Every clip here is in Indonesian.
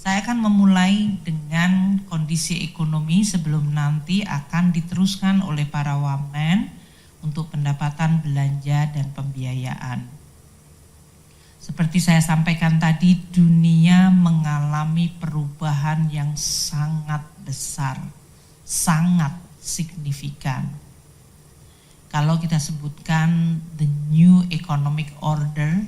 Saya akan memulai dengan kondisi ekonomi sebelum nanti akan diteruskan oleh para wamen untuk pendapatan belanja dan pembiayaan. Seperti saya sampaikan tadi, dunia mengalami perubahan yang sangat besar, sangat signifikan. Kalau kita sebutkan the new economic order,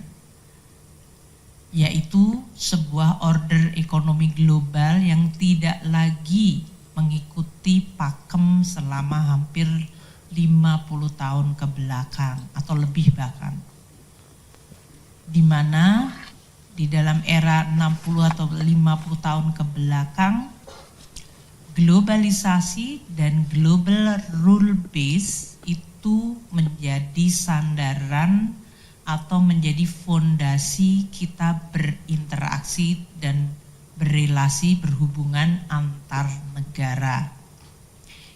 yaitu sebuah order ekonomi global yang tidak lagi mengikuti pakem selama hampir 50 tahun ke belakang atau lebih bahkan. Di mana di dalam era 60 atau 50 tahun ke belakang, globalisasi dan global rule base itu menjadi sandaran atau menjadi fondasi kita berinteraksi dan berrelasi berhubungan antar negara.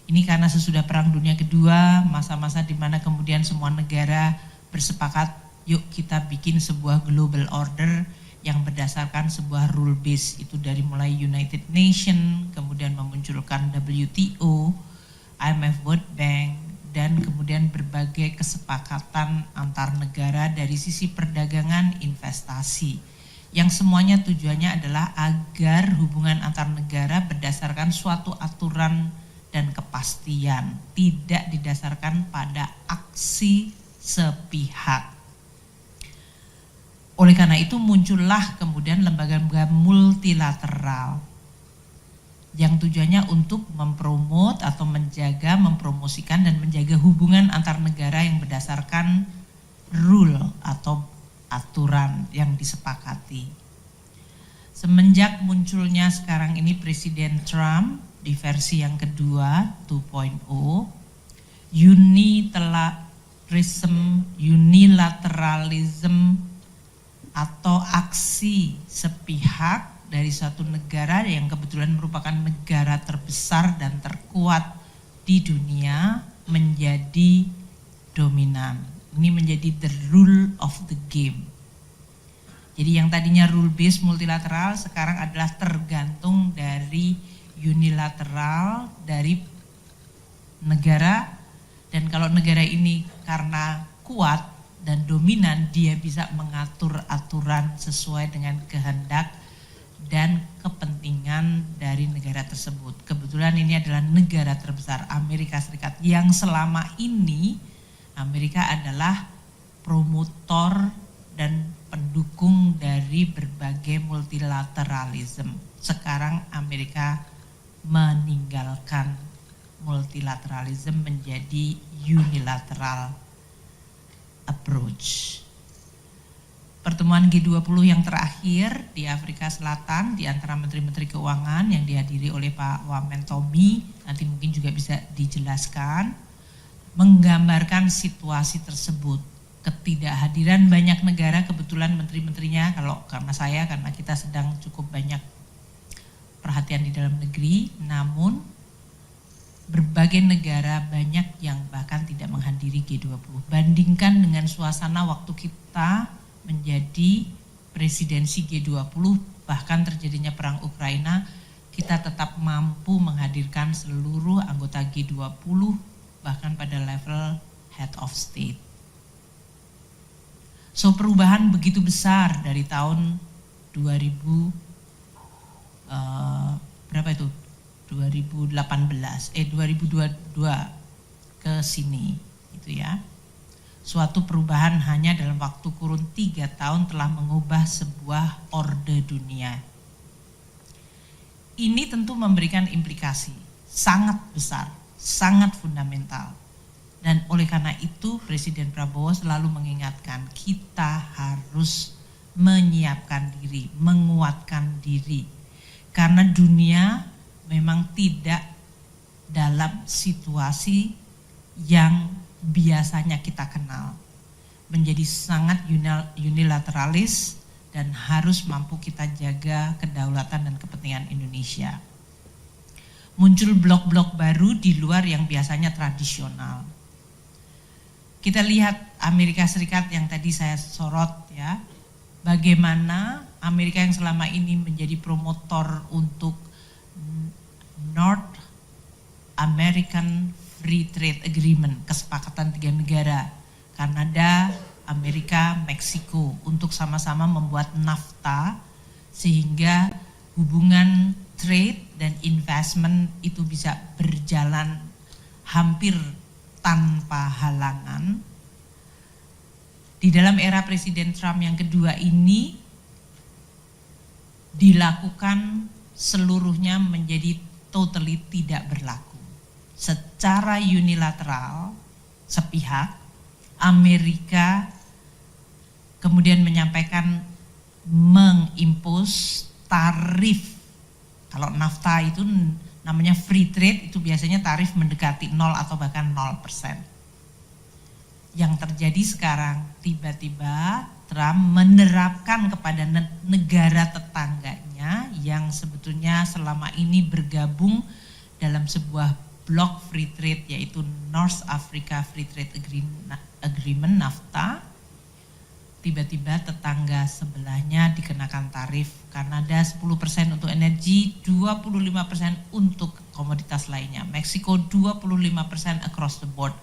Ini karena sesudah Perang Dunia Kedua, masa-masa di mana kemudian semua negara bersepakat, yuk kita bikin sebuah global order yang berdasarkan sebuah rule base, itu dari mulai United Nations, kemudian memunculkan WTO, IMF World Bank, dan kemudian berbagai kesepakatan antar negara dari sisi perdagangan investasi yang semuanya tujuannya adalah agar hubungan antar negara berdasarkan suatu aturan dan kepastian, tidak didasarkan pada aksi sepihak. Oleh karena itu muncullah kemudian lembaga-lembaga multilateral yang tujuannya untuk mempromot atau menjaga, mempromosikan dan menjaga hubungan antar negara yang berdasarkan rule atau aturan yang disepakati. Semenjak munculnya sekarang ini Presiden Trump di versi yang kedua 2.0, unilateralism atau aksi sepihak dari suatu negara yang kebetulan merupakan negara terbesar dan terkuat di dunia menjadi dominan. Ini menjadi the rule of the game. Jadi yang tadinya rule based multilateral sekarang adalah tergantung dari unilateral dari negara, dan kalau negara ini karena kuat dan dominan dia bisa mengatur aturan sesuai dengan kehendak dan kepentingan dari negara tersebut. Kebetulan ini adalah negara terbesar Amerika Serikat yang selama ini Amerika adalah promotor dan pendukung dari berbagai multilateralism. Sekarang Amerika meninggalkan multilateralism menjadi unilateral approach. Pertemuan G20 yang terakhir di Afrika Selatan di antara Menteri-Menteri Keuangan yang dihadiri oleh Pak Wamen Tommy, nanti mungkin juga bisa dijelaskan, menggambarkan situasi tersebut. Ketidakhadiran banyak negara, kebetulan menteri-menterinya, karena kita sedang cukup banyak perhatian di dalam negeri, namun berbagai negara banyak yang bahkan tidak menghadiri G20. Bandingkan dengan suasana waktu kita menjadi presidensi G20, bahkan terjadinya perang Ukraina, kita tetap mampu menghadirkan seluruh anggota G20 bahkan pada level head of state. So perubahan begitu besar dari tahun 2018 ke sini gitu ya. Suatu perubahan hanya dalam waktu kurun 3 tahun telah mengubah sebuah orde dunia. Ini tentu memberikan implikasi sangat besar, sangat fundamental. Dan oleh karena itu Presiden Prabowo selalu mengingatkan kita harus menyiapkan diri, menguatkan diri. Karena dunia memang tidak dalam situasi yang biasanya kita kenal, menjadi sangat unilateralis dan harus mampu kita jaga kedaulatan dan kepentingan Indonesia. Muncul blok-blok baru di luar yang biasanya tradisional. Kita lihat Amerika Serikat yang tadi saya sorot ya, bagaimana Amerika yang selama ini menjadi promotor untuk North American Free Trade Agreement, kesepakatan 3 negara, Kanada, Amerika, Meksiko, untuk sama-sama membuat NAFTA sehingga hubungan trade dan investment itu bisa berjalan hampir tanpa halangan. Di dalam era Presiden Trump yang kedua ini dilakukan seluruhnya menjadi totally tidak berlaku. Secara unilateral, sepihak, Amerika kemudian menyampaikan mengimpos tarif. Kalau NAFTA itu namanya free trade, itu biasanya tarif mendekati 0 atau bahkan 0%. Yang terjadi sekarang, tiba-tiba Trump menerapkan kepada negara tetangganya yang sebetulnya selama ini bergabung dalam sebuah blok free trade, yaitu North Africa Free Trade Agreement NAFTA. Tiba-tiba tetangga sebelahnya dikenakan tarif. Kanada 10% untuk energi, 25% untuk komoditas lainnya. Meksiko 25% across the board.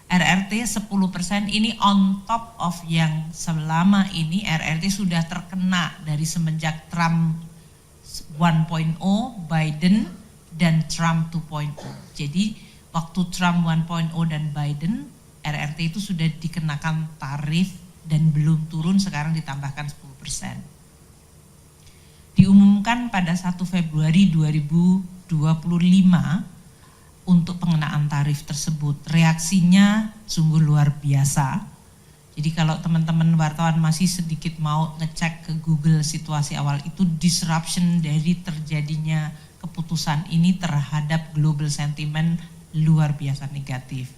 RRT 10% ini on top of yang selama ini RRT sudah terkena dari semenjak Trump 1.0, Biden, dan Trump 2.0. Jadi waktu Trump 1.0 dan Biden, RRT itu sudah dikenakan tarif dan belum turun, sekarang ditambahkan 10%. Diumumkan pada 1 Februari 2025 untuk pengenaan tarif tersebut. Reaksinya sungguh luar biasa. Jadi kalau teman-teman wartawan masih sedikit mau ngecek ke Google situasi awal itu, disruption dari terjadinya keputusan ini terhadap global sentiment luar biasa negatif.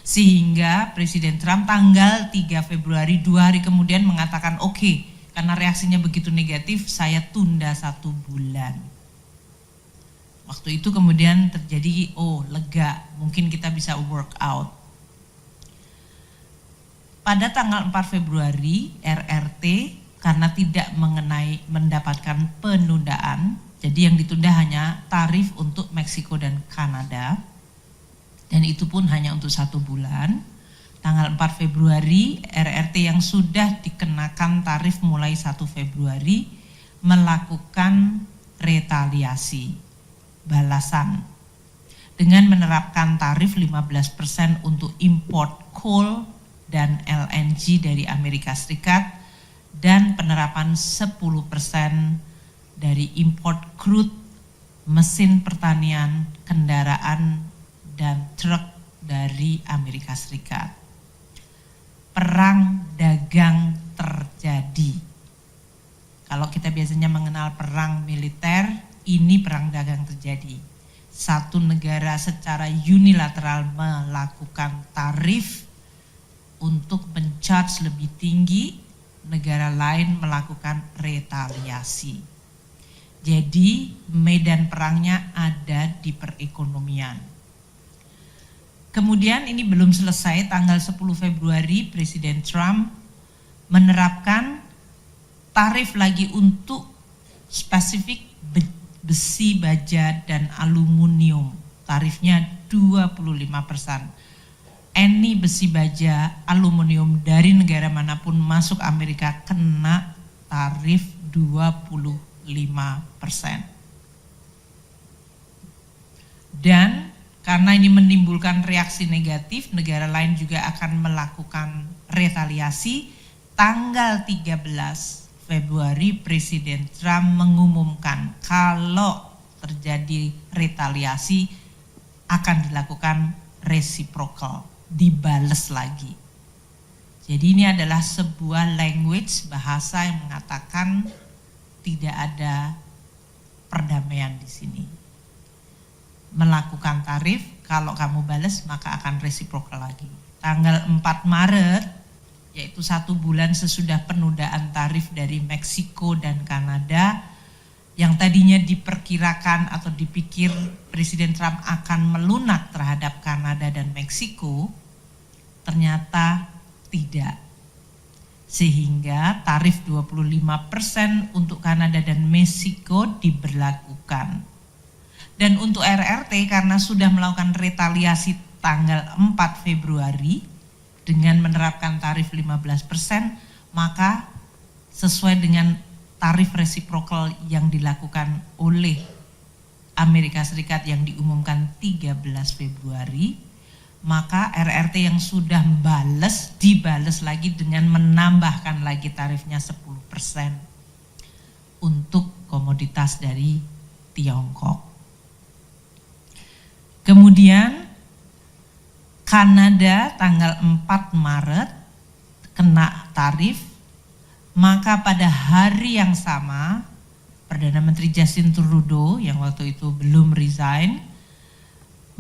Sehingga Presiden Trump tanggal 3 Februari 2 hari kemudian mengatakan oke, karena reaksinya begitu negatif saya tunda 1 bulan. Waktu itu kemudian terjadi lega, mungkin kita bisa work out. Pada tanggal 4 Februari RRT karena tidak mendapatkan penundaan, jadi yang ditunda hanya tarif untuk Meksiko dan Kanada, dan itu pun hanya untuk 1 bulan. Tanggal 4 Februari, RRT yang sudah dikenakan tarif mulai 1 Februari melakukan retaliasi, balasan, dengan menerapkan tarif 15% untuk import coal dan LNG dari Amerika Serikat, dan penerapan 10% dari import crude, mesin pertanian, kendaraan, dan truk dari Amerika Serikat. Perang dagang terjadi. Kalau kita biasanya mengenal perang militer, ini perang dagang terjadi. Satu negara secara unilateral melakukan tarif untuk men-charge lebih tinggi, negara lain melakukan retaliasi. Jadi medan perangnya ada di perekonomian. Kemudian ini belum selesai, tanggal 10 Februari Presiden Trump menerapkan tarif lagi untuk spesifik besi, baja, dan aluminium. Tarifnya 25%. Any besi, baja, aluminium dari negara manapun masuk Amerika kena tarif 25%. Dan karena ini menimbulkan reaksi negatif, negara lain juga akan melakukan retaliasi. Tanggal 13 Februari Presiden Trump mengumumkan kalau terjadi retaliasi akan dilakukan reciprocal, dibales lagi. Jadi ini adalah sebuah language, bahasa yang mengatakan tidak ada perdamaian di sini. Melakukan tarif, kalau kamu balas maka akan reciprocal lagi. Tanggal 4 Maret, yaitu 1 bulan sesudah penundaan tarif dari Meksiko dan Kanada, yang tadinya diperkirakan atau dipikir Presiden Trump akan melunak terhadap Kanada dan Meksiko, ternyata tidak. sehingga tarif 25% untuk Kanada dan Meksiko diberlakukan. Dan untuk RRT karena sudah melakukan retaliasi tanggal 4 Februari dengan menerapkan tarif 15%, maka sesuai dengan tarif reciprocal yang dilakukan oleh Amerika Serikat yang diumumkan 13 Februari, maka RRT yang sudah dibales lagi dengan menambahkan lagi tarifnya 10% untuk komoditas dari Tiongkok. Kemudian Kanada tanggal 4 Maret kena tarif, maka pada hari yang sama Perdana Menteri Justin Trudeau yang waktu itu belum resign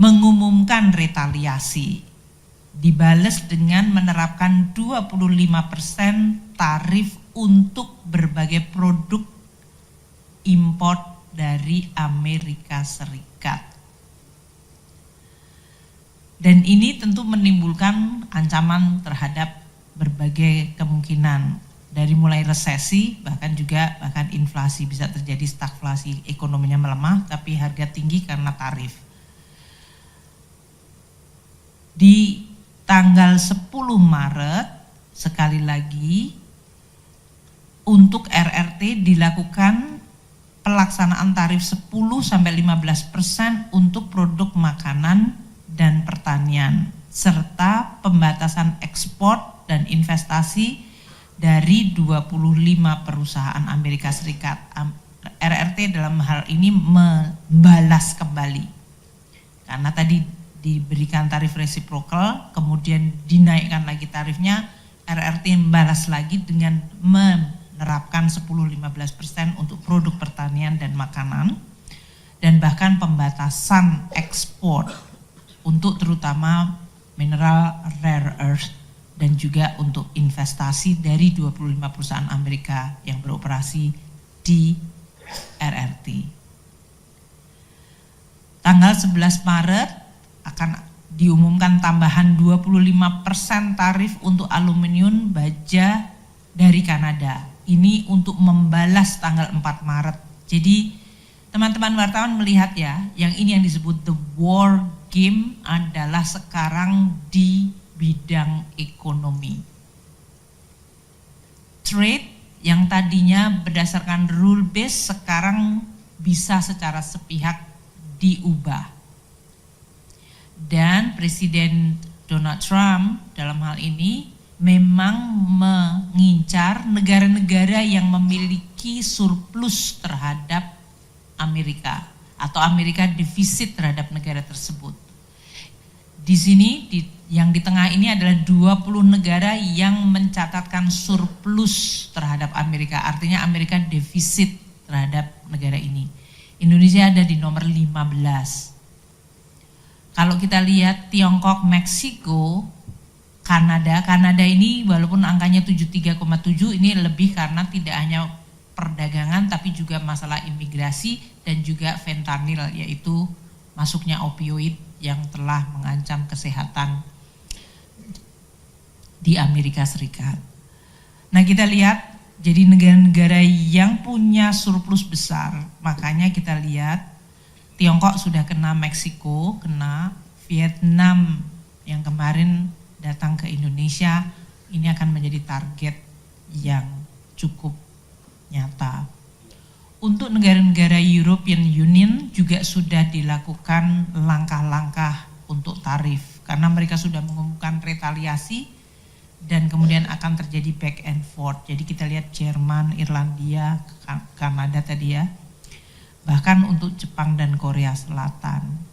mengumumkan retaliasi, dibales dengan menerapkan 25% tarif untuk berbagai produk import dari Amerika Serikat. Dan ini tentu menimbulkan ancaman terhadap berbagai kemungkinan, dari mulai resesi bahkan inflasi, bisa terjadi stagflasi, ekonominya melemah tapi harga tinggi karena tarif. Di tanggal 10 Maret sekali lagi untuk RRT dilakukan pelaksanaan tarif 10-15% untuk produk makanan dan pertanian, serta pembatasan ekspor dan investasi dari 25 perusahaan Amerika Serikat. RRT dalam hal ini membalas kembali, karena tadi diberikan tarif reciprocal, kemudian dinaikkan lagi tarifnya, RRT membalas lagi dengan menerapkan 10-15% untuk produk pertanian dan makanan, dan bahkan pembatasan ekspor untuk terutama mineral rare earth dan juga untuk investasi dari 25 perusahaan Amerika yang beroperasi di RRT. Tanggal 11 Maret akan diumumkan tambahan 25% tarif untuk aluminium baja dari Kanada. Ini untuk membalas tanggal 4 Maret. Jadi teman-teman wartawan melihat ya, yang ini yang disebut the war game adalah sekarang di bidang ekonomi. Trade yang tadinya berdasarkan rule base sekarang bisa secara sepihak diubah. Dan Presiden Donald Trump dalam hal ini memang mengincar negara-negara yang memiliki surplus terhadap Amerika atau Amerika defisit terhadap negara tersebut. Di sini yang di tengah ini adalah 20 negara yang mencatatkan surplus terhadap Amerika, artinya Amerika defisit terhadap negara ini. Indonesia ada di nomor 15. Kalau kita lihat Tiongkok, Meksiko, Kanada ini walaupun angkanya 73,7, ini lebih karena tidak hanya perdagangan tapi juga masalah imigrasi dan juga fentanyl, yaitu masuknya opioid yang telah mengancam kesehatan di Amerika Serikat. Nah, kita lihat jadi negara-negara yang punya surplus besar, makanya kita lihat Tiongkok sudah kena, Meksiko kena, Vietnam yang kemarin datang ke Indonesia ini akan menjadi target yang cukup nyata. Untuk negara-negara European Union juga sudah dilakukan langkah-langkah untuk tarif karena mereka sudah mengumumkan retaliasi dan kemudian akan terjadi back and forth. Jadi kita lihat Jerman, Irlandia, Kanada tadi ya. Bahkan untuk Jepang dan Korea Selatan.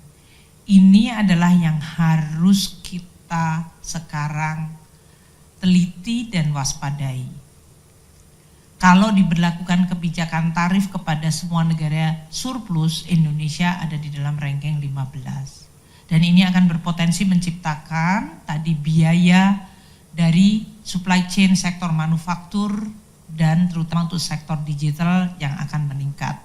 Ini adalah yang harus kita sekarang teliti dan waspadai. Kalau diberlakukan kebijakan tarif kepada semua negara surplus, Indonesia ada di dalam ranking 15. Dan ini akan berpotensi menciptakan tadi biaya dari supply chain sektor manufaktur dan terutama untuk sektor digital yang akan meningkat.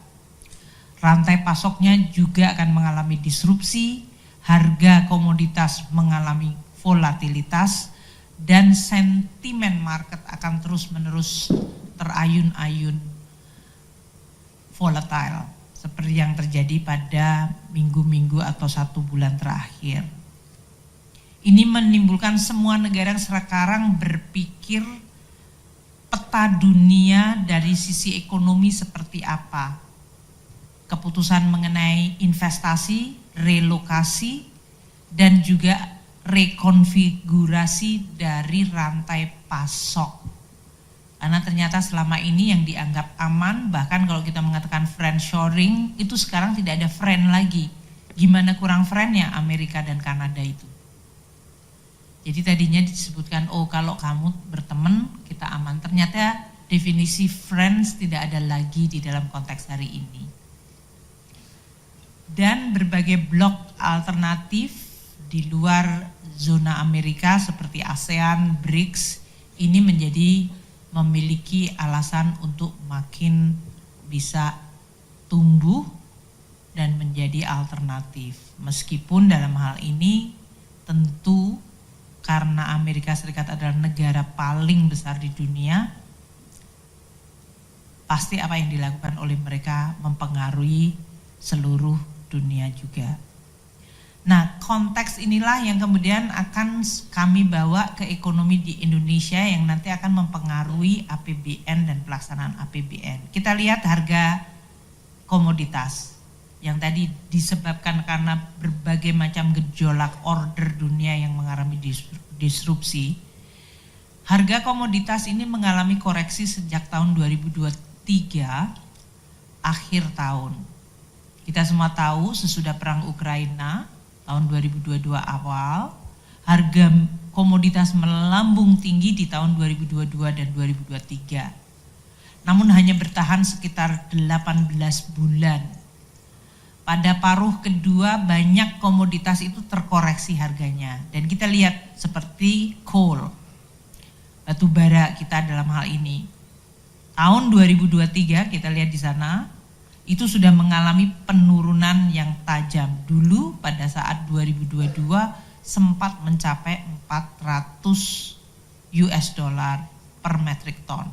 Rantai pasoknya juga akan mengalami disrupsi, harga komoditas mengalami volatilitas, dan sentimen market akan terus-menerus terayun-ayun volatile seperti yang terjadi pada minggu-minggu atau 1 bulan terakhir. Ini menimbulkan semua negara sekarang berpikir peta dunia dari sisi ekonomi seperti apa. Keputusan mengenai investasi, relokasi, dan juga rekonfigurasi dari rantai pasok. Karena ternyata selama ini yang dianggap aman, bahkan kalau kita mengatakan friendshoring, itu sekarang tidak ada friend lagi. Gimana kurang friendnya Amerika dan Kanada itu? Jadi tadinya disebutkan, oh kalau kamu berteman kita aman. Ternyata definisi friends tidak ada lagi di dalam konteks hari ini. Dan berbagai blok alternatif di luar zona Amerika seperti ASEAN, BRICS, ini memiliki alasan untuk makin bisa tumbuh dan menjadi alternatif. Meskipun dalam hal ini tentu karena Amerika Serikat adalah negara paling besar di dunia, pasti apa yang dilakukan oleh mereka mempengaruhi seluruh dunia juga. Nah, konteks inilah yang kemudian akan kami bawa ke ekonomi di Indonesia yang nanti akan mempengaruhi APBN dan pelaksanaan APBN. Kita lihat harga komoditas yang tadi disebabkan karena berbagai macam gejolak order dunia yang mengalami disrupsi. Harga komoditas ini mengalami koreksi sejak tahun 2023 akhir tahun. Kita semua tahu sesudah perang Ukraina tahun 2022 awal, harga komoditas melambung tinggi di tahun 2022 dan 2023. Namun hanya bertahan sekitar 18 bulan. Pada paruh kedua banyak komoditas itu terkoreksi harganya. Dan kita lihat seperti coal, batu bara kita dalam hal ini. Tahun 2023 kita lihat di sana, itu sudah mengalami penurunan yang tajam. Dulu pada saat 2022 sempat mencapai 400 US dollar per metric ton.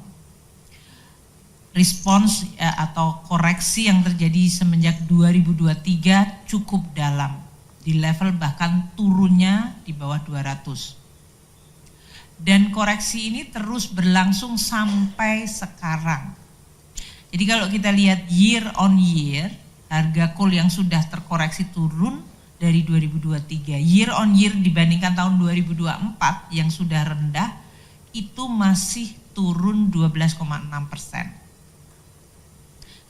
Respons atau koreksi yang terjadi semenjak 2023 cukup dalam, di level bahkan turunnya di bawah 200. Dan koreksi ini terus berlangsung sampai sekarang. Jadi kalau kita lihat year on year, harga coal yang sudah terkoreksi turun dari 2023. Year on year dibandingkan tahun 2024 yang sudah rendah, itu masih turun 12,6%.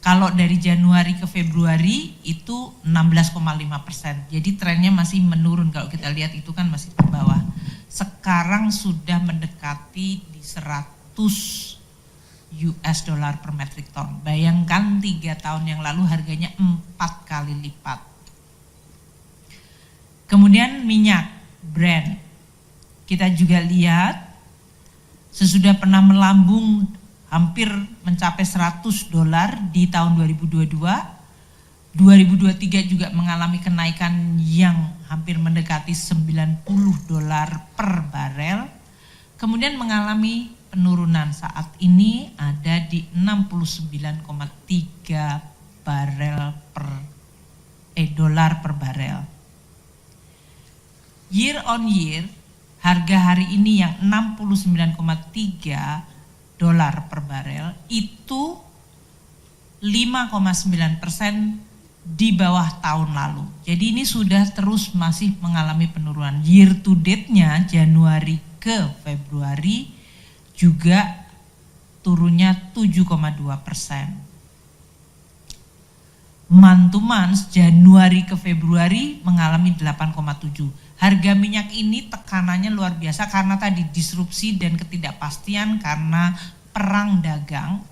Kalau dari Januari ke Februari itu 16,5%. Jadi trennya masih menurun, kalau kita lihat itu kan masih ke bawah. Sekarang sudah mendekati di 100 US dollar per metric ton. Bayangkan 3 tahun yang lalu harganya 4 kali lipat. Kemudian minyak Brent. Kita juga lihat sesudah pernah melambung hampir mencapai 100 dolar di tahun 2022. 2023 juga mengalami kenaikan yang hampir mendekati 90 dolar per barel. Kemudian mengalami penurunan, saat ini ada di 69,3 dolar per barel. Year on year, harga hari ini yang 69,3 dolar per barel itu 5,9% di bawah tahun lalu. Jadi ini sudah terus masih mengalami penurunan. Year to date-nya Januari ke Februari juga turunnya 7,2%. Month to month Januari ke Februari mengalami 8,7%. Harga minyak ini tekanannya luar biasa karena tadi disrupsi dan ketidakpastian karena perang dagang.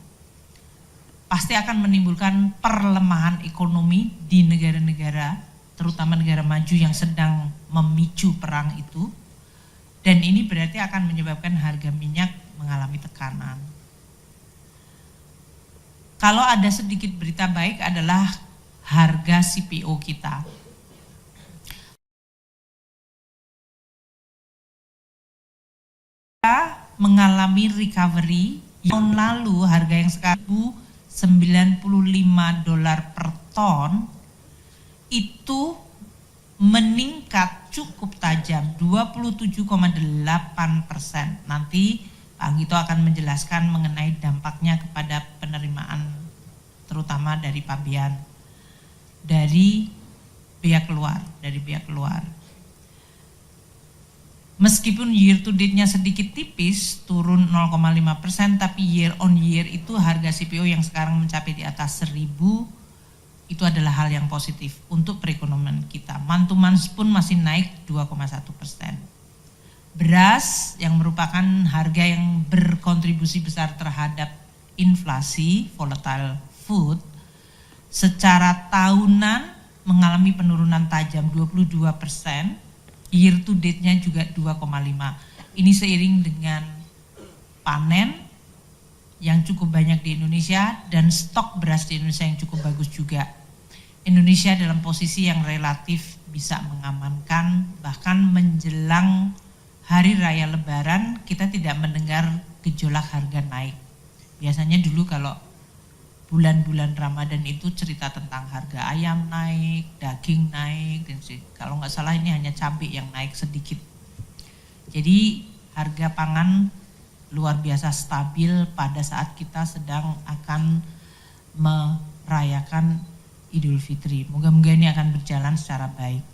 Pasti akan menimbulkan perlemahan ekonomi di negara-negara, terutama negara maju yang sedang memicu perang itu. Dan ini berarti akan menyebabkan harga minyak mengalami tekanan. Kalau ada sedikit berita baik adalah harga CPO kita. mengalami recovery. Tahun lalu harga yang sekarang $95 per ton itu meningkat cukup tajam 27,8%. Nanti Pak Anggito akan menjelaskan mengenai dampaknya kepada penerimaan terutama dari pabean dari pihak luar. Meskipun year to date-nya sedikit tipis, turun 0,5%, tapi year on year itu harga CPO yang sekarang mencapai di atas 1.000, itu adalah hal yang positif untuk perekonomian kita. Month to month pun masih naik 2,1%. Beras yang merupakan harga yang berkontribusi besar terhadap inflasi, volatile food, secara tahunan mengalami penurunan tajam 22%. Year to date-nya juga 2,5. Ini seiring dengan panen yang cukup banyak di Indonesia dan stok beras di Indonesia yang cukup bagus juga. Indonesia dalam posisi yang relatif bisa mengamankan, bahkan menjelang hari raya Lebaran kita tidak mendengar gejolak harga naik. Biasanya dulu kalau bulan-bulan Ramadan itu cerita tentang harga ayam naik, daging naik, dan kalau nggak salah ini hanya cabai yang naik sedikit. Jadi harga pangan luar biasa stabil pada saat kita sedang akan merayakan Idul Fitri. Moga-moga ini akan berjalan secara baik.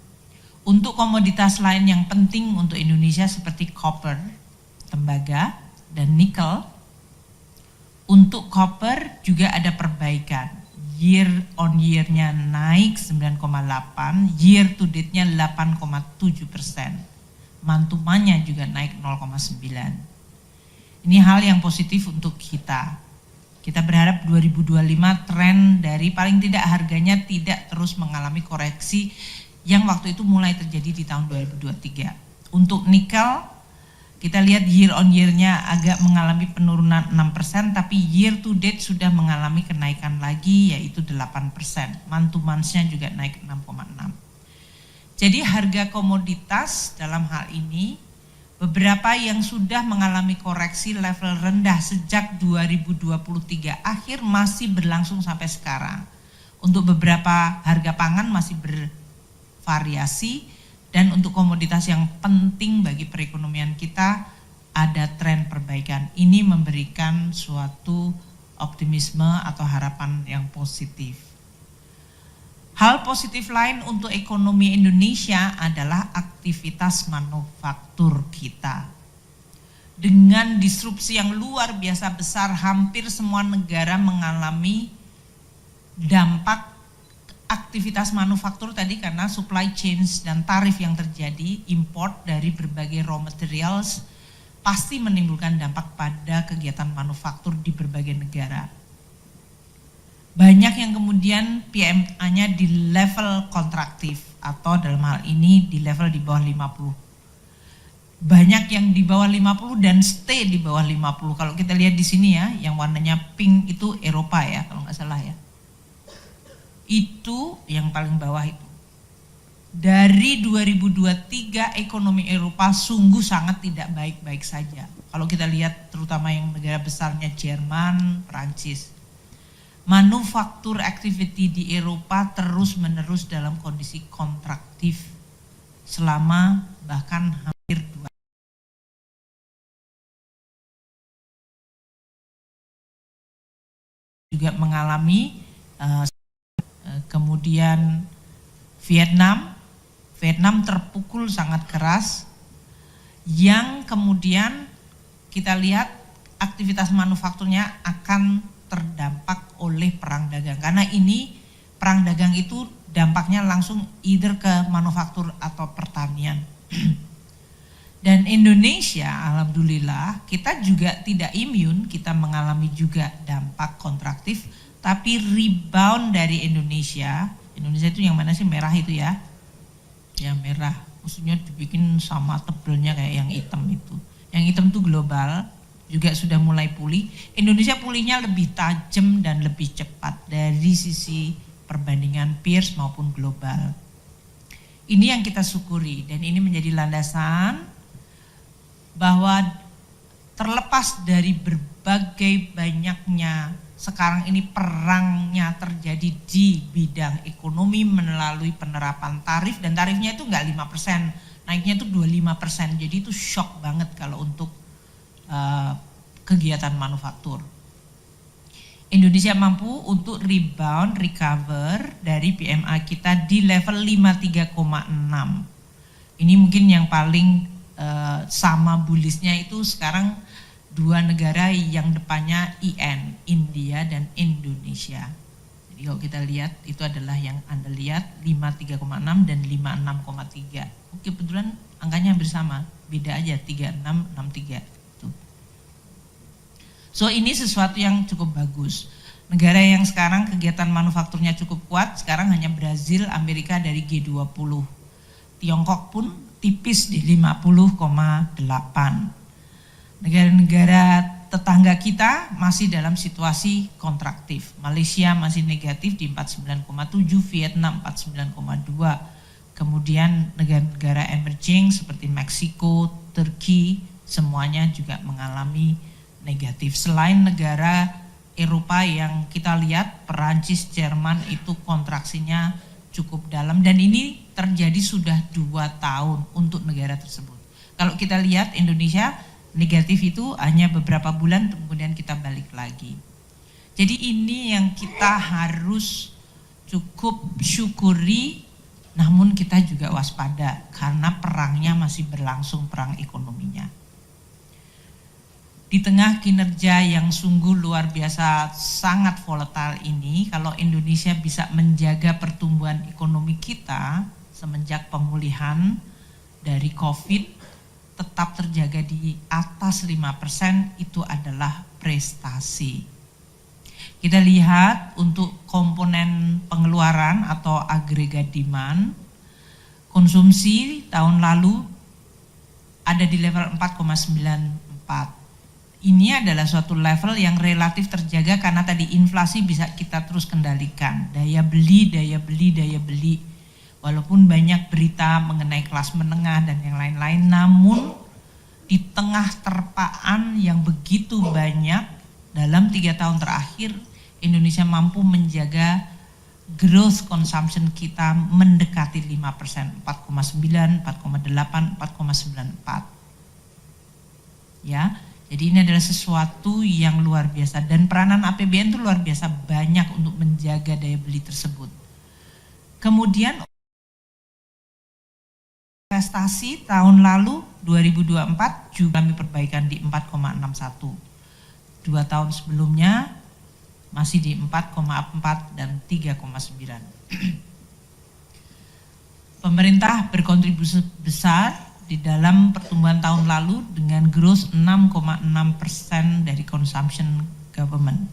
Untuk komoditas lain yang penting untuk Indonesia seperti copper, tembaga, dan nikel, untuk copper juga ada perbaikan. Year on year-nya naik 9,8, year to date-nya 8,7%. Mantumannya juga naik 0,9. Ini hal yang positif untuk kita. Kita berharap 2025 tren dari paling tidak harganya tidak terus mengalami koreksi yang waktu itu mulai terjadi di tahun 2023. Untuk nikel, kita lihat year on year-nya agak mengalami penurunan 6%, tapi year to date sudah mengalami kenaikan lagi yaitu 8%. Month to month-nya juga naik 6,6. Jadi harga komoditas dalam hal ini beberapa yang sudah mengalami koreksi level rendah sejak 2023 akhir masih berlangsung sampai sekarang. Untuk beberapa harga pangan masih bervariasi. Dan untuk komoditas yang penting bagi perekonomian kita ada tren perbaikan. Ini memberikan suatu optimisme atau harapan yang positif. Hal positif lain untuk ekonomi Indonesia adalah aktivitas manufaktur kita. Dengan disrupsi yang luar biasa besar, hampir semua negara mengalami dampak aktivitas manufaktur tadi karena supply chains dan tarif yang terjadi, import dari berbagai raw materials pasti menimbulkan dampak pada kegiatan manufaktur di berbagai negara. Banyak yang kemudian PMA-nya di level kontraktif atau dalam hal ini di level di bawah 50. Banyak yang di bawah 50 dan stay di bawah 50. Kalau kita lihat di sini ya, yang warnanya pink itu Eropa ya, kalau nggak salah ya. Itu yang paling bawah itu. Dari 2023 ekonomi Eropa sungguh sangat tidak baik-baik saja. Kalau kita lihat terutama yang negara besarnya Jerman, Prancis. Manufaktur activity di Eropa terus-menerus dalam kondisi kontraktif selama bahkan hampir 2 juga mengalami kemudian Vietnam terpukul sangat keras yang kemudian kita lihat aktivitas manufakturnya akan terdampak oleh perang dagang karena ini perang dagang itu dampaknya langsung either ke manufaktur atau pertanian. Dan Indonesia alhamdulillah kita juga tidak imun, kita mengalami juga dampak kontraktif. Tapi rebound dari Indonesia itu yang mana sih, merah itu ya? Yang merah, maksudnya dibikin sama tebelnya kayak yang hitam itu. Yang hitam itu global, juga sudah mulai pulih. Indonesia pulihnya lebih tajam dan lebih cepat dari sisi perbandingan peers maupun global. Ini yang kita syukuri dan ini menjadi landasan bahwa terlepas dari berbagai banyaknya sekarang ini perangnya terjadi di bidang ekonomi melalui penerapan tarif, dan tarifnya itu nggak 5%, naiknya itu 25%, jadi itu shock banget kalau untuk kegiatan manufaktur. Indonesia mampu untuk rebound, recover dari PMI kita di level 53,6. Ini mungkin yang paling sama bullishnya itu sekarang dua negara yang depannya IN, India dan Indonesia. Jadi kalau kita lihat itu adalah yang Anda lihat 53,6 dan 56,3. Oke, kebetulan angkanya hampir sama, beda aja 3663 itu. So ini sesuatu yang cukup bagus. Negara yang sekarang kegiatan manufakturnya cukup kuat sekarang hanya Brazil, Amerika dari G20. Tiongkok pun tipis di 50,8. Negara-negara tetangga kita masih dalam situasi kontraktif. Malaysia masih negatif di 49,7, Vietnam 49,2. Kemudian negara-negara emerging seperti Meksiko, Turki semuanya juga mengalami negatif. Selain negara Eropa yang kita lihat, Perancis, Jerman itu kontraksinya cukup dalam, dan ini terjadi sudah 2 tahun untuk negara tersebut. Kalau kita lihat Indonesia negatif itu hanya beberapa bulan kemudian kita balik lagi. Jadi ini yang kita harus cukup syukuri, namun kita juga waspada karena perangnya masih berlangsung, perang ekonominya. Di tengah kinerja yang sungguh luar biasa sangat volatile ini, kalau Indonesia bisa menjaga pertumbuhan ekonomi kita semenjak pemulihan dari COVID tetap terjaga di atas 5%, itu adalah prestasi. Kita lihat untuk komponen pengeluaran atau agregat demand, konsumsi tahun lalu ada di level 4,94. Ini adalah suatu level yang relatif terjaga karena tadi inflasi bisa kita terus kendalikan. Daya beli. Walaupun banyak berita mengenai kelas menengah dan yang lain-lain, namun di tengah terpaan yang begitu banyak dalam 3 tahun terakhir, Indonesia mampu menjaga growth consumption kita mendekati 5%, 4,9, 4,8, 4,94. Ya. Jadi ini adalah sesuatu yang luar biasa, dan peranan APBN itu luar biasa banyak untuk menjaga daya beli tersebut. Kemudian investasi tahun lalu 2024 juga kami perbaikan di 4,61. 2 tahun sebelumnya masih di 4,4 dan 3,9. Pemerintah berkontribusi besar di dalam pertumbuhan tahun lalu dengan growth 6,6% dari consumption government.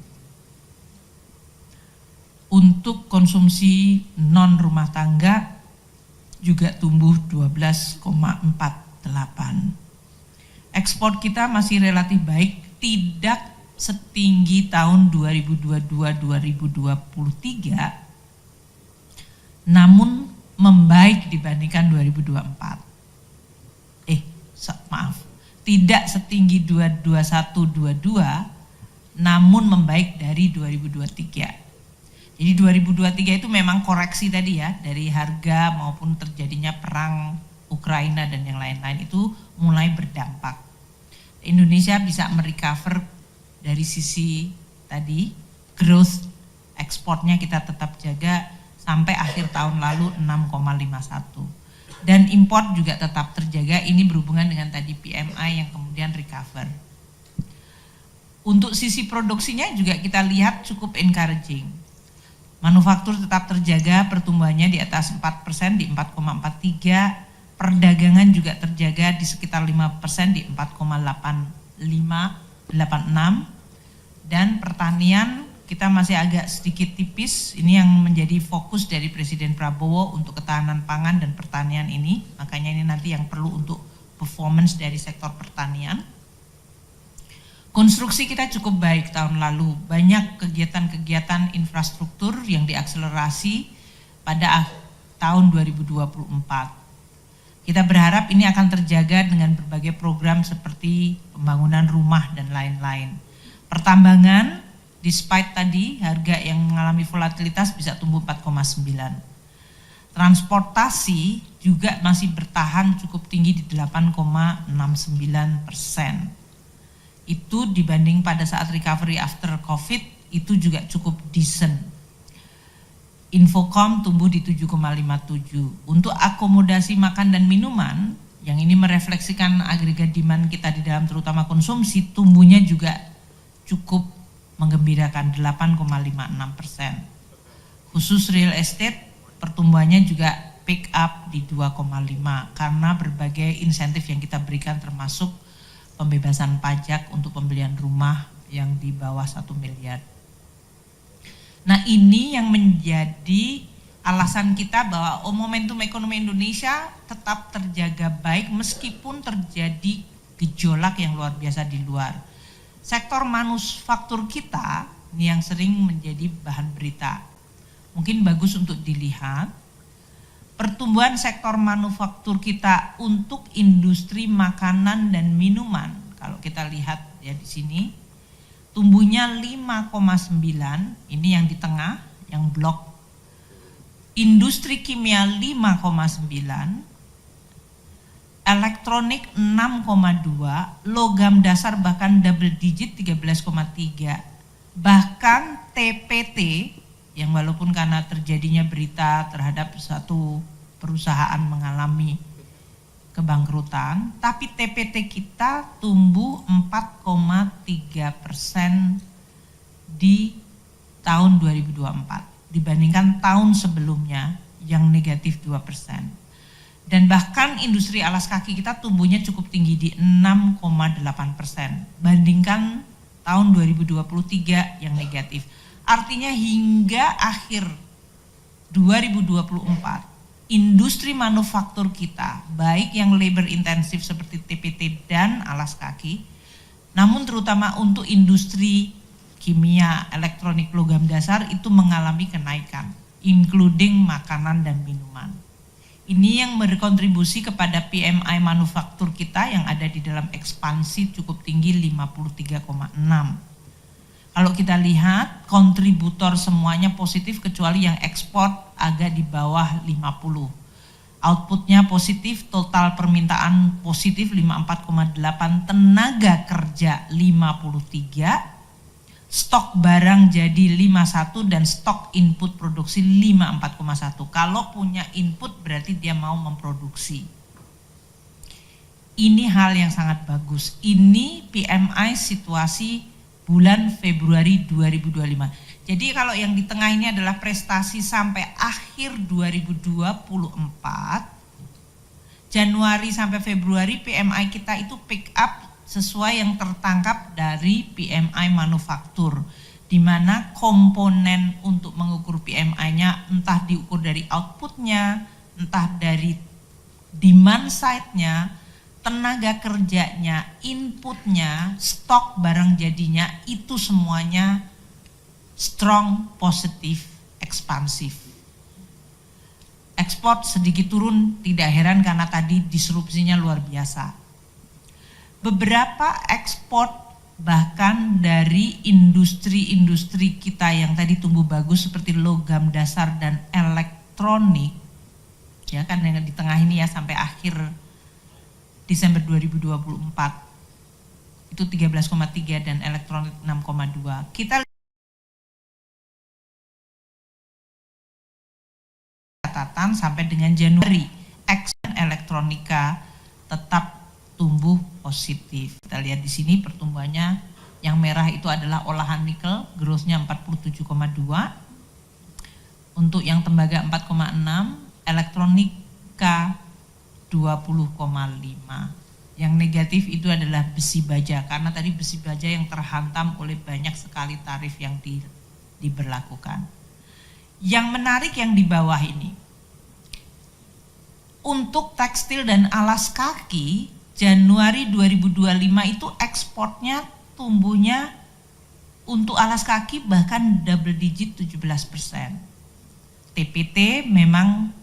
Untuk konsumsi non rumah tangga juga tumbuh 12,48. Ekspor kita masih relatif baik, tidak setinggi tahun 2022-2023, namun membaik dibandingkan 2024. Tidak setinggi 2021-22, namun membaik dari 2023. Jadi 2023 itu memang koreksi tadi ya, dari harga maupun terjadinya perang Ukraina dan yang lain-lain itu mulai berdampak. Indonesia bisa merecover dari sisi tadi, growth ekspornya kita tetap jaga sampai akhir tahun lalu 6,51. Dan import juga tetap terjaga, ini berhubungan dengan tadi PMI yang kemudian recover. Untuk sisi produksinya juga kita lihat cukup encouraging. Manufaktur tetap terjaga, pertumbuhannya di atas 4% di 4,43, perdagangan juga terjaga di sekitar 5% di 4,86, dan pertanian kita masih agak sedikit tipis. Ini yang menjadi fokus dari Presiden Prabowo untuk ketahanan pangan dan pertanian ini. Makanya ini nanti yang perlu untuk performance dari sektor pertanian. Konstruksi kita cukup baik tahun lalu. Banyak kegiatan-kegiatan infrastruktur yang diakselerasi pada tahun 2024. Kita berharap ini akan terjaga dengan berbagai program seperti pembangunan rumah dan lain-lain. Pertambangan, despite tadi harga yang mengalami volatilitas bisa tumbuh 4,9. Transportasi juga masih bertahan cukup tinggi di 8,69%. Itu dibanding pada saat recovery after COVID itu juga cukup decent. Infocom tumbuh di 7,57. Untuk akomodasi makan dan minuman, yang ini merefleksikan agregat demand kita di dalam terutama konsumsi, tumbuhnya juga cukup menggembirakan 8,56%. Khusus real estate, pertumbuhannya juga pick up di 2,5 karena berbagai insentif yang kita berikan termasuk pembebasan pajak untuk pembelian rumah yang di bawah 1 miliar. Nah, ini yang menjadi alasan kita bahwa momentum ekonomi Indonesia tetap terjaga baik meskipun terjadi gejolak yang luar biasa di luar. Sektor manufaktur kita ini yang sering menjadi bahan berita. Mungkin bagus untuk dilihat. Pertumbuhan sektor manufaktur kita untuk industri makanan dan minuman, kalau kita lihat ya di sini, tumbuhnya 5,9, ini yang di tengah, yang blok. Industri kimia 5,9, elektronik 6,2, logam dasar bahkan double digit 13,3. Bahkan TPT yang walaupun karena terjadinya berita terhadap satu perusahaan mengalami kebangkrutan, tapi TPT kita tumbuh 4,3% di tahun 2024 dibandingkan tahun sebelumnya yang negatif 2%. Dan bahkan industri alas kaki kita tumbuhnya cukup tinggi di 6,8%, bandingkan tahun 2023 yang negatif. Artinya hingga akhir 2024, industri manufaktur kita, baik yang labor intensif seperti TPT dan alas kaki, namun terutama untuk industri kimia, elektronik, logam dasar itu mengalami kenaikan, including makanan dan minuman. Ini yang berkontribusi kepada PMI manufaktur kita yang ada di dalam ekspansi cukup tinggi 53,6. Kalau kita lihat kontributor semuanya positif kecuali yang ekspor agak di bawah 50. Outputnya positif, total permintaan positif 54,8, tenaga kerja 53, stok barang jadi 51 dan stok input produksi 54,1. Kalau punya input berarti dia mau memproduksi. Ini hal yang sangat bagus. Ini PMI situasi bulan Februari 2025. Jadi kalau yang di tengah ini adalah prestasi sampai akhir 2024, Januari sampai Februari PMI kita itu pick up sesuai yang tertangkap dari PMI manufaktur, di mana komponen untuk mengukur PMI-nya entah diukur dari outputnya, entah dari demand side-nya, tenaga kerjanya, inputnya, stok barang jadinya, itu semuanya strong, positif, ekspansif. Ekspor sedikit turun, tidak heran karena tadi disrupsinya luar biasa. Beberapa ekspor bahkan dari industri-industri kita yang tadi tumbuh bagus seperti logam dasar dan elektronik, ya kan yang di tengah ini ya sampai akhir Desember 2024 itu 13,3 dan elektronik 6,2. Kita catatan sampai dengan Januari, elektronika tetap tumbuh positif. Kita lihat di sini pertumbuhannya yang merah itu adalah olahan nikel, growth-nya 47,2. Untuk yang tembaga 4,6, elektronika 20,5. Yang negatif itu adalah besi baja, karena tadi besi baja yang terhantam oleh banyak sekali tarif yang diberlakukan. Yang menarik yang di bawah ini, untuk tekstil dan alas kaki, Januari 2025 itu ekspornya tumbuhnya untuk alas kaki bahkan double digit 17%. TPT memang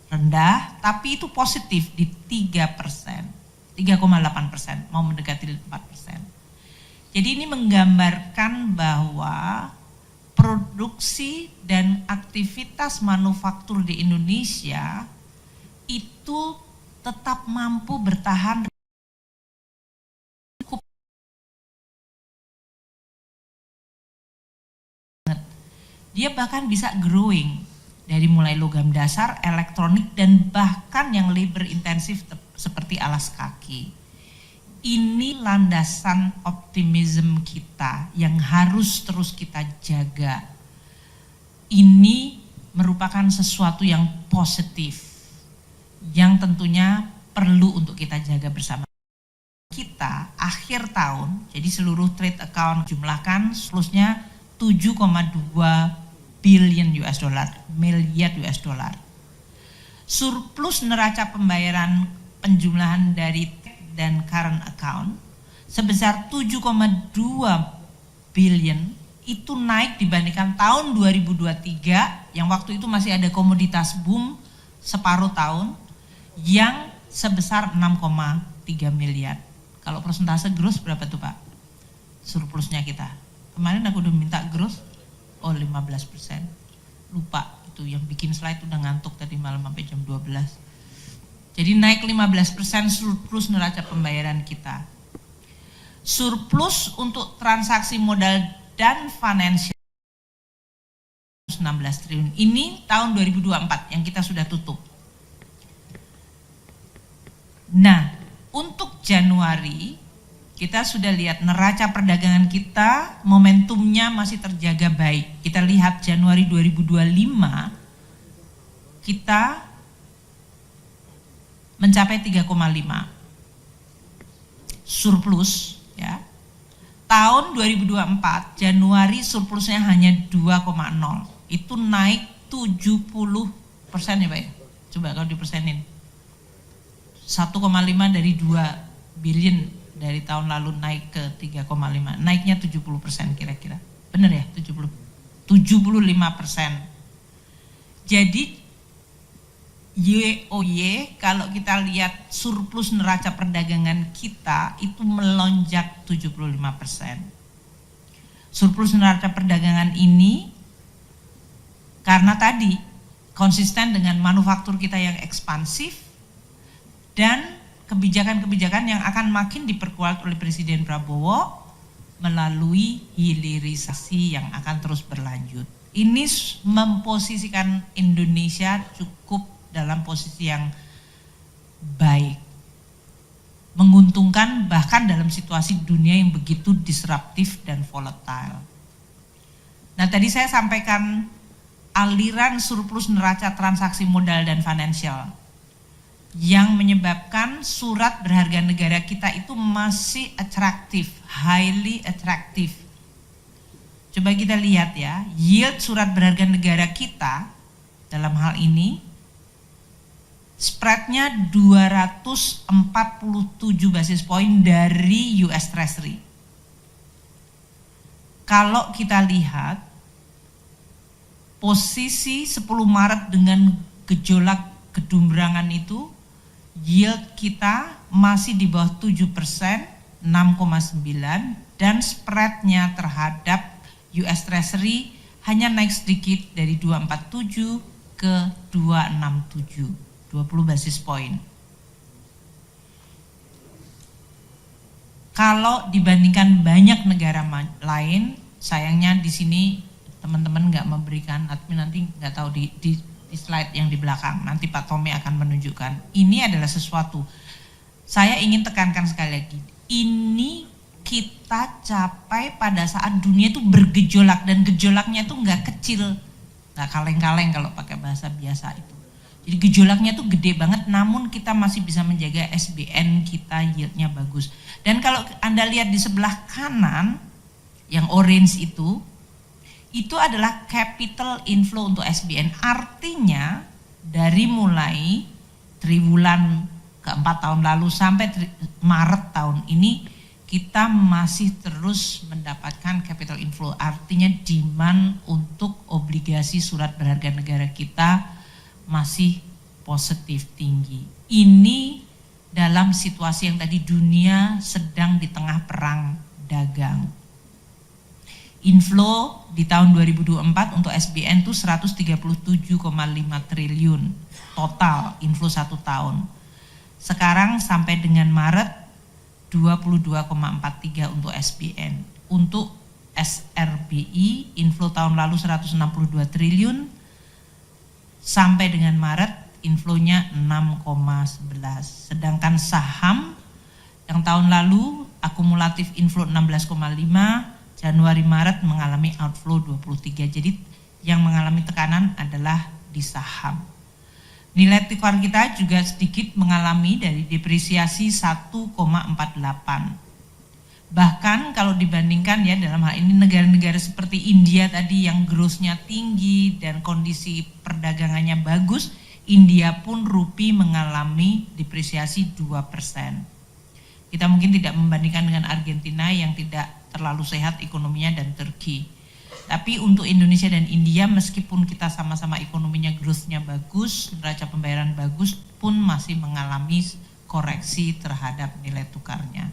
rendah, tapi itu positif di 3%, 3,8%, mau mendekati 4%. Jadi ini menggambarkan bahwa produksi dan aktivitas manufaktur di Indonesia itu tetap mampu bertahan cukup. Dia bahkan bisa growing dari mulai logam dasar, elektronik, dan bahkan yang labor intensif seperti alas kaki. Ini landasan optimisme kita yang harus terus kita jaga. Ini merupakan sesuatu yang positif, yang tentunya perlu untuk kita jaga bersama. Kita akhir tahun, jadi seluruh trade account jumlahkan surplusnya 7,2 billion US dollar, miliar US dollar. Surplus neraca pembayaran penjumlahan dari dan current account sebesar 7,2 billion, itu naik dibandingkan tahun 2023 yang waktu itu masih ada komoditas boom separuh tahun yang sebesar 6,3 miliar. Kalau persentase gross berapa tuh Pak? Surplusnya kita. Kemarin aku udah minta gross, 15%. Lupa itu yang bikin slide udah ngantuk tadi malam sampai jam 12. Jadi naik 15% surplus neraca pembayaran kita. Surplus untuk transaksi modal dan finansial 16 triliun. Ini tahun 2024 yang kita sudah tutup. Nah, untuk Januari kita sudah lihat neraca perdagangan kita momentumnya masih terjaga baik. Kita lihat Januari 2025 kita mencapai 3,5 surplus ya. Tahun 2024 Januari surplusnya hanya 2,0. Itu naik 70% ya Pak ya. Coba kalau dipersenin. 1,5 dari 2 billion dari tahun lalu naik ke 3,5. Naiknya 70% kira-kira. Benar ya? 75%. Jadi YoY kalau kita lihat surplus neraca perdagangan kita itu melonjak 75%. Surplus neraca perdagangan ini karena tadi konsisten dengan manufaktur kita yang ekspansif dan kebijakan-kebijakan yang akan makin diperkuat oleh Presiden Prabowo melalui hilirisasi yang akan terus berlanjut. Ini memposisikan Indonesia cukup dalam posisi yang baik, menguntungkan bahkan dalam situasi dunia yang begitu disruptif dan volatile. Nah tadi saya sampaikan aliran surplus neraca transaksi modal dan finansial yang menyebabkan surat berharga negara kita itu masih atraktif, highly atraktif. Coba kita lihat ya, yield surat berharga negara kita dalam hal ini spreadnya 247 basis point dari US Treasury. Kalau kita lihat posisi 10 Maret dengan gejolak gedumbrangan itu, yield kita masih di bawah 7%, 6,9, dan spreadnya terhadap US Treasury hanya naik sedikit dari 247 ke 267. 20 basis point. Kalau dibandingkan banyak negara lain, sayangnya di sini teman-teman nggak memberikan, admin nanti nggak tahu di slide yang di belakang, nanti Pak Tommy akan menunjukkan. Ini adalah sesuatu, saya ingin tekankan sekali lagi, ini kita capai pada saat dunia itu bergejolak, dan gejolaknya itu nggak kecil, nggak kaleng-kaleng kalau pakai bahasa biasa itu. Jadi gejolaknya tuh gede banget, namun kita masih bisa menjaga SBN kita, yieldnya bagus. Dan kalau Anda lihat di sebelah kanan, yang orange itu adalah capital inflow untuk SBN. Artinya dari mulai triwulan keempat tahun lalu sampai Maret tahun ini, kita masih terus mendapatkan capital inflow. Artinya demand untuk obligasi surat berharga negara kita masih positif tinggi. Ini dalam situasi yang tadi dunia sedang di tengah perang dagang. Inflow di tahun 2024 untuk SBN itu 137,5 triliun total inflow 1 tahun. Sekarang sampai dengan Maret 22,43 untuk SBN. Untuk SRBI inflow tahun lalu 162 triliun, sampai dengan Maret inflow-nya 6,11. Sedangkan saham yang tahun lalu akumulatif inflow 16,5, Januari Maret mengalami outflow 23. Jadi yang mengalami tekanan adalah di saham. Nilai tukar kita juga sedikit mengalami dari depresiasi 1,48. Bahkan kalau dibandingkan ya dalam hal ini negara-negara seperti India tadi yang growth-nya tinggi dan kondisi perdagangannya bagus, India pun rupiah mengalami depresiasi 2%. Kita mungkin tidak membandingkan dengan Argentina yang tidak terlalu sehat ekonominya dan Turki. Tapi untuk Indonesia dan India meskipun kita sama-sama ekonominya growth-nya bagus, neraca pembayaran bagus pun masih mengalami koreksi terhadap nilai tukarnya.